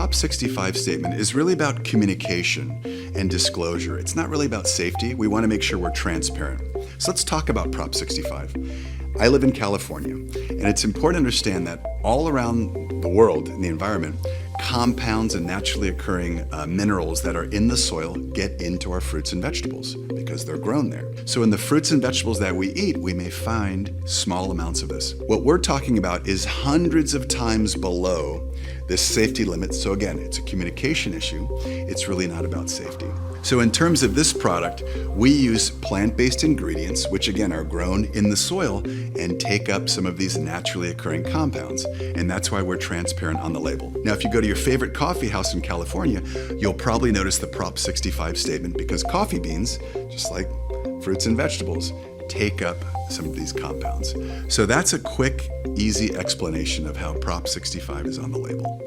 Prop 65 statement is really about communication and disclosure. It's not really about safety. We want to make sure we're transparent. So let's talk about Prop 65. I live in California, and it's important to understand that all around the world in the environment, compounds and naturally occurring minerals that are in the soil get into our fruits and vegetables because they're grown there. So in the fruits and vegetables that we eat, we may find small amounts of this. What we're talking about is hundreds of times below this safety limit. So again, it's a communication issue. It's really not about safety. So in terms of this product, we use plant-based ingredients, which again are grown in the soil and take up some of these naturally occurring compounds. And that's why we're transparent on the label. Now, if you go to your favorite coffee house in California, you'll probably notice the Prop 65 statement because coffee beans, just like fruits and vegetables, take up some of these compounds. So that's a quick, easy explanation of how Prop 65 is on the label.